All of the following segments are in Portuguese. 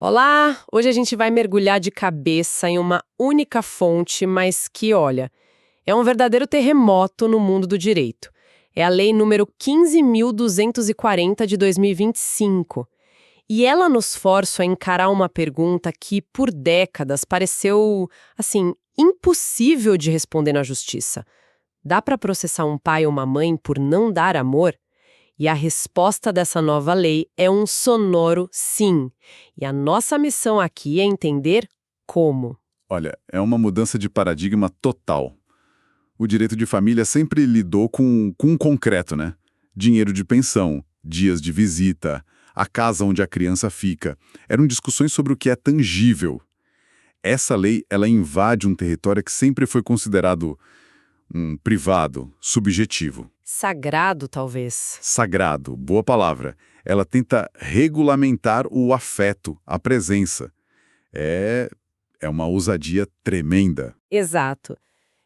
Olá! Hoje a gente vai mergulhar de cabeça em uma única fonte, mas que, olha, é um verdadeiro terremoto no mundo do direito. É a Lei número 15.240 de 2025. E ela nos força a encarar uma pergunta que, por décadas, pareceu, assim, impossível de responder na justiça. Dá para processar um pai ou uma mãe por não dar amor? E a resposta dessa nova lei é um sonoro sim. E a nossa missão aqui é entender como. Olha, é uma mudança de paradigma total. O direito de família sempre lidou com o concreto, né? Dinheiro de pensão, dias de visita, a casa onde a criança fica. Eram discussões sobre o que é tangível. Essa lei, ela invade um território que sempre foi considerado privado, subjetivo. Sagrado, talvez. Sagrado, boa palavra. Ela tenta regulamentar o afeto, a presença. É, é uma ousadia tremenda. Exato.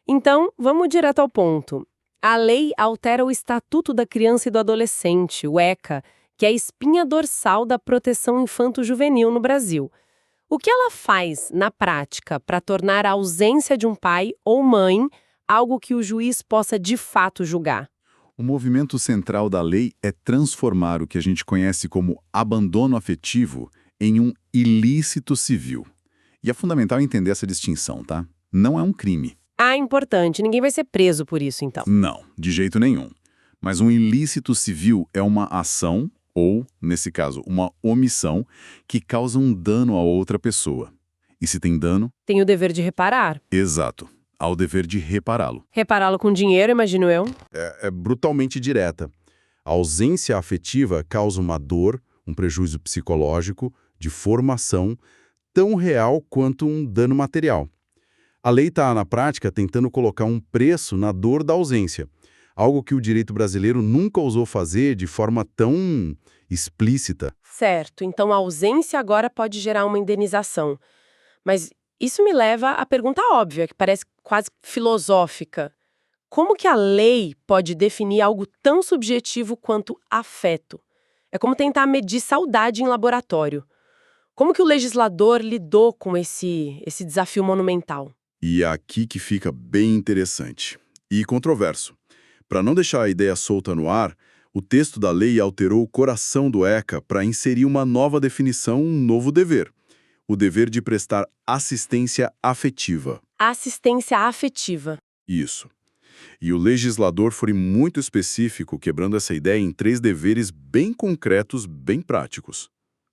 Então, vamos direto ao ponto. A lei altera o Estatuto da Criança e do Adolescente, o ECA, que é a espinha dorsal da proteção infanto-juvenil no Brasil. O que ela faz, na prática, para tornar a ausência de um pai ou mãe algo que o juiz possa de fato julgar? O movimento central da lei é transformar o que a gente conhece como abandono afetivo em um ilícito civil. E é fundamental entender essa distinção, tá? Não é um crime. Ah, importante. Ninguém vai ser preso por isso, então. Não, de jeito nenhum. Mas um ilícito civil é uma ação, ou, nesse caso, uma omissão, que causa um dano a outra pessoa. E se tem dano? Tem o dever de reparar. Exato. Há o dever de repará-lo. Repará-lo com dinheiro, imagino eu. É brutalmente direta. A ausência afetiva causa uma dor, um prejuízo psicológico, de formação, tão real quanto um dano material. A lei está, na prática, tentando colocar um preço na dor da ausência, algo que o direito brasileiro nunca ousou fazer de forma tão explícita. Certo, então a ausência agora pode gerar uma indenização. Mas isso me leva à pergunta óbvia, que parece quase filosófica. Como que a lei pode definir algo tão subjetivo quanto afeto? É como tentar medir saudade em laboratório. Como que o legislador lidou com esse desafio monumental? E é aqui que fica bem interessante e controverso. Para não deixar a ideia solta no ar, o texto da lei alterou o coração do ECA para inserir uma nova definição, um novo dever. O dever de prestar assistência afetiva. Assistência afetiva. Isso. E o legislador foi muito específico, quebrando essa ideia em 3 deveres bem concretos, bem práticos.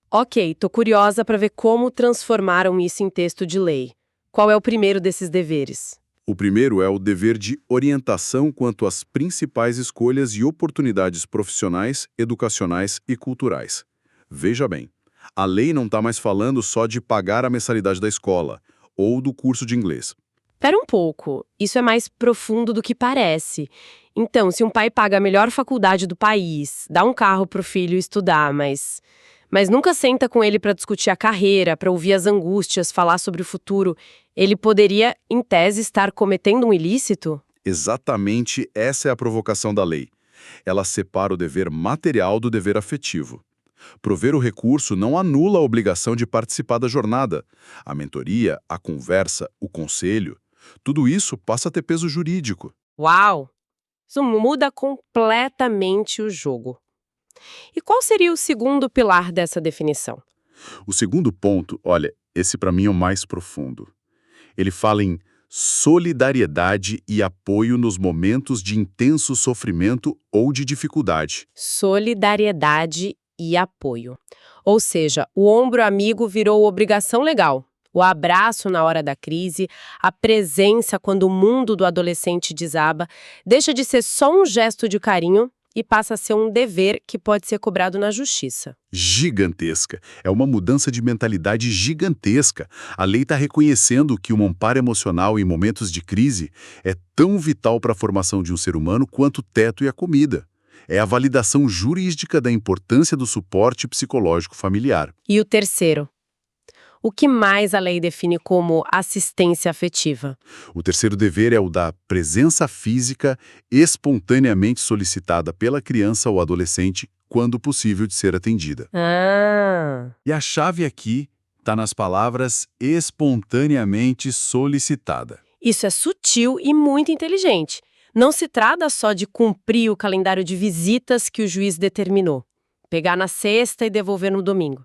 Ok, tô curiosa para ver como transformaram isso em texto de lei. Qual é o primeiro desses deveres? O primeiro é o dever de orientação quanto às principais escolhas e oportunidades profissionais, educacionais e culturais. Veja bem, a lei não está mais falando só de pagar a mensalidade da escola ou do curso de inglês. Pera um pouco, isso é mais profundo do que parece. Então, se um pai paga a melhor faculdade do país, dá um carro pro filho estudar, mas nunca senta com ele para discutir a carreira, para ouvir as angústias, falar sobre o futuro, ele poderia, em tese, estar cometendo um ilícito? Exatamente essa é a provocação da lei. Ela separa o dever material do dever afetivo. Prover o recurso não anula a obrigação de participar da jornada. A mentoria, a conversa, o conselho, tudo isso passa a ter peso jurídico. Uau! Isso muda completamente o jogo. E qual seria o segundo pilar dessa definição? O segundo ponto, olha, esse para mim é o mais profundo. Ele fala em solidariedade e apoio nos momentos de intenso sofrimento ou de dificuldade. Solidariedade e apoio. Ou seja, o ombro amigo virou obrigação legal. O abraço na hora da crise, a presença quando o mundo do adolescente desaba, deixa de ser só um gesto de carinho e passa a ser um dever que pode ser cobrado na justiça. Gigantesca. É uma mudança de mentalidade gigantesca. A lei está reconhecendo que um amparo emocional em momentos de crise é tão vital para a formação de um ser humano quanto o teto e a comida. É a validação jurídica da importância do suporte psicológico familiar. E o terceiro? O que mais a lei define como assistência afetiva? O terceiro dever é o da presença física espontaneamente solicitada pela criança ou adolescente quando possível de ser atendida. Ah! E a chave aqui Está nas palavras espontaneamente solicitada. Isso é sutil e muito inteligente. Não se trata só de cumprir o calendário de visitas que o juiz determinou, pegar na sexta e devolver no domingo.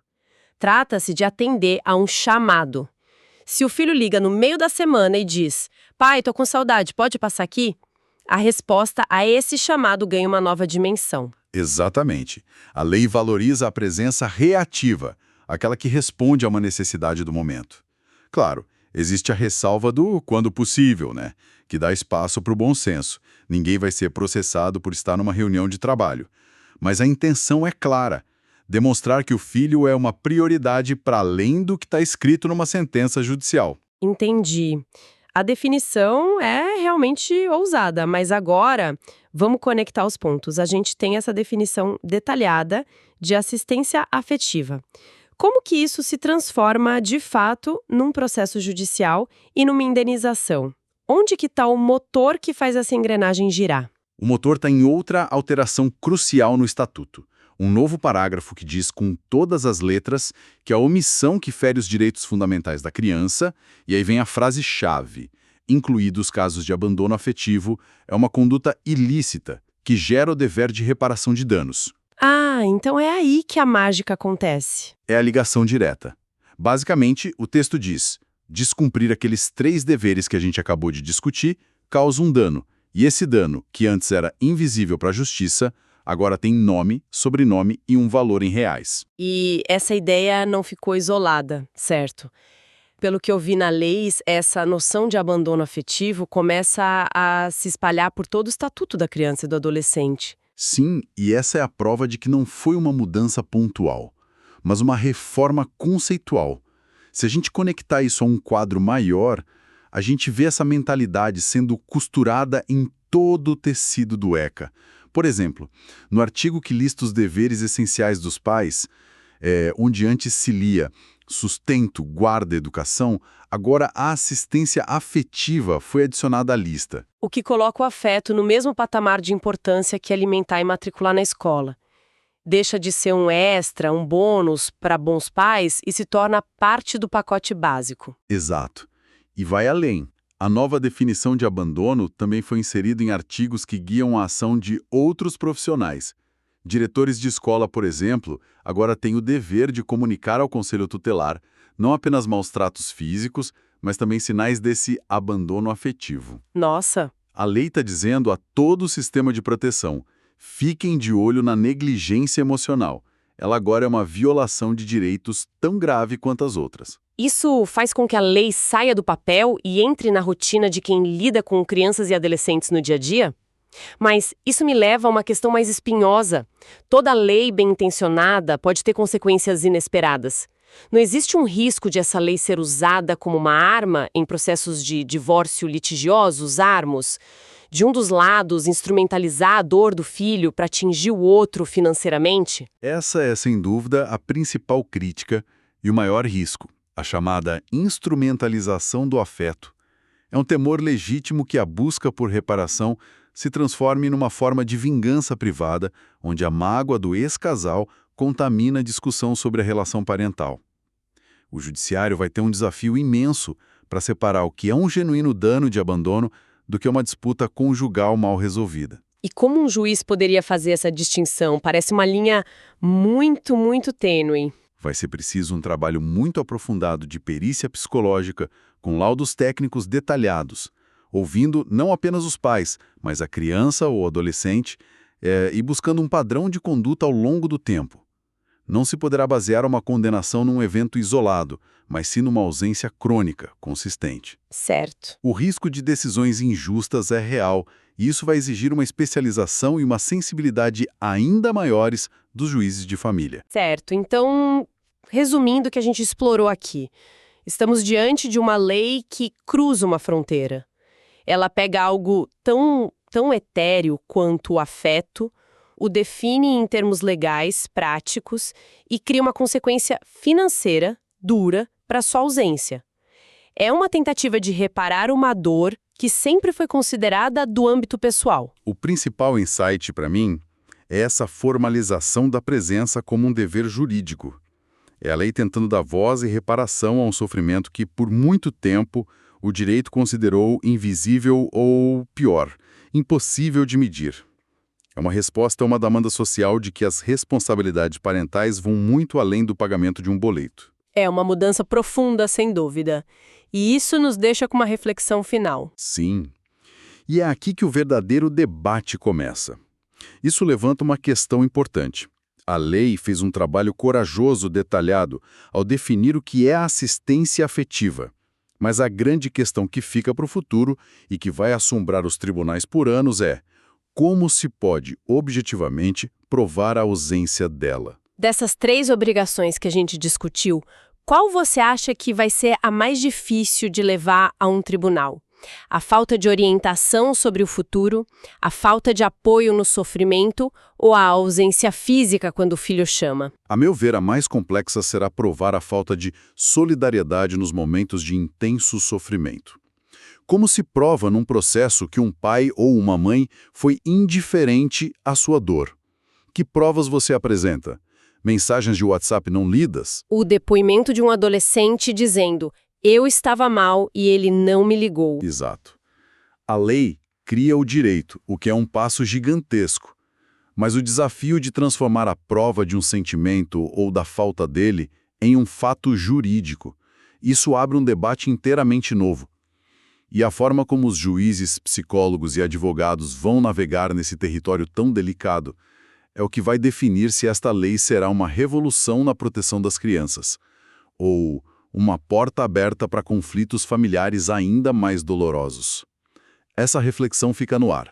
Trata-se de atender a um chamado. Se o filho liga no meio da semana e diz: "Pai, tô com saudade, pode passar aqui?", a resposta a esse chamado ganha uma nova dimensão. Exatamente. A lei valoriza a presença reativa, aquela que responde a uma necessidade do momento. Claro, existe a ressalva do quando possível, né? Que dá espaço para o bom senso. Ninguém vai ser processado por estar numa reunião de trabalho. Mas a intenção é clara: demonstrar que o filho é uma prioridade para além do que está escrito numa sentença judicial. Entendi. A definição é realmente ousada, mas agora vamos conectar os pontos. A gente tem essa definição detalhada de assistência afetiva. Como que isso se transforma, de fato, num processo judicial e numa indenização? Onde que está o motor que faz essa engrenagem girar? O motor está em outra alteração crucial no Estatuto. Um novo parágrafo que diz com todas as letras que a omissão que fere os direitos fundamentais da criança, e aí vem a frase-chave, incluídos casos de abandono afetivo, é uma conduta ilícita que gera o dever de reparação de danos. Ah, então é aí que a mágica acontece. É a ligação direta. Basicamente, o texto diz: descumprir aqueles 3 deveres que a gente acabou de discutir causa um dano, e esse dano, que antes era invisível para a justiça, agora tem nome, sobrenome e um valor em reais. E essa ideia não ficou isolada, certo? Pelo que eu vi na lei, essa noção de abandono afetivo começa a se espalhar por todo o estatuto da criança e do adolescente. Sim, e essa é a prova de que não foi uma mudança pontual, mas uma reforma conceitual. Se a gente conectar isso a um quadro maior, a gente vê essa mentalidade sendo costurada em todo o tecido do ECA. Por exemplo, no artigo que lista os deveres essenciais dos pais, onde antes se lia sustento, guarda, educação, agora a assistência afetiva foi adicionada à lista. O que coloca o afeto no mesmo patamar de importância que alimentar e matricular na escola. Deixa de ser um extra, um bônus para bons pais e se torna parte do pacote básico. Exato. E vai além. A nova definição de abandono também foi inserida em artigos que guiam a ação de outros profissionais. Diretores de escola, por exemplo, agora têm o dever de comunicar ao conselho tutelar não apenas maus tratos físicos, mas também sinais desse abandono afetivo. Nossa! A lei está dizendo a todo o sistema de proteção: fiquem de olho na negligência emocional. Ela agora é uma violação de direitos tão grave quanto as outras. Isso faz com que a lei saia do papel e entre na rotina de quem lida com crianças e adolescentes no dia a dia? Mas isso me leva a uma questão mais espinhosa. Toda lei bem-intencionada pode ter consequências inesperadas. Não existe um risco de essa lei ser usada como uma arma em processos de divórcio litigiosos, de um dos lados instrumentalizar a dor do filho para atingir o outro financeiramente? Essa é, sem dúvida, a principal crítica e o maior risco, a chamada instrumentalização do afeto. É um temor legítimo que a busca por reparação se transforme numa forma de vingança privada, onde a mágoa do ex-casal contamina a discussão sobre a relação parental. O judiciário vai ter um desafio imenso para separar o que é um genuíno dano de abandono do que é uma disputa conjugal mal resolvida. E como um juiz poderia fazer essa distinção? Parece uma linha muito, muito tênue. Vai ser preciso um trabalho muito aprofundado de perícia psicológica, com laudos técnicos detalhados, ouvindo não apenas os pais, mas a criança ou adolescente, e buscando um padrão de conduta ao longo do tempo. Não se poderá basear uma condenação num evento isolado, mas sim numa ausência crônica, consistente. Certo. O risco de decisões injustas é real, e isso vai exigir uma especialização e uma sensibilidade ainda maiores dos juízes de família. Certo. Então, resumindo o que a gente explorou aqui, estamos diante de uma lei que cruza uma fronteira. Ela pega algo tão etéreo quanto o afeto, o define em termos legais, práticos, e cria uma consequência financeira, dura, para sua ausência. É uma tentativa de reparar uma dor que sempre foi considerada do âmbito pessoal. O principal insight, para mim, é essa formalização da presença como um dever jurídico. É a lei tentando dar voz e reparação a um sofrimento que, por muito tempo, o direito considerou invisível ou, pior, impossível de medir. É uma resposta a uma demanda social de que as responsabilidades parentais vão muito além do pagamento de um boleto. É uma mudança profunda, sem dúvida. E isso nos deixa com uma reflexão final. Sim. E é aqui que o verdadeiro debate começa. Isso levanta uma questão importante. A lei fez um trabalho corajoso, detalhado, ao definir o que é assistência afetiva. Mas a grande questão que fica para o futuro e que vai assombrar os tribunais por anos é: como se pode, objetivamente, provar a ausência dela? Dessas 3 obrigações que a gente discutiu, qual você acha que vai ser a mais difícil de levar a um tribunal? A falta de orientação sobre o futuro, a falta de apoio no sofrimento ou a ausência física quando o filho chama? A meu ver, a mais complexa será provar a falta de solidariedade nos momentos de intenso sofrimento. Como se prova num processo que um pai ou uma mãe foi indiferente à sua dor? Que provas você apresenta? Mensagens de WhatsApp não lidas? O depoimento de um adolescente dizendo: eu estava mal e ele não me ligou. Exato. A lei cria o direito, o que é um passo gigantesco. Mas o desafio de transformar a prova de um sentimento ou da falta dele em um fato jurídico, isso abre um debate inteiramente novo. E a forma como os juízes, psicólogos e advogados vão navegar nesse território tão delicado é o que vai definir se esta lei será uma revolução na proteção das crianças, ou uma porta aberta para conflitos familiares ainda mais dolorosos. Essa reflexão fica no ar.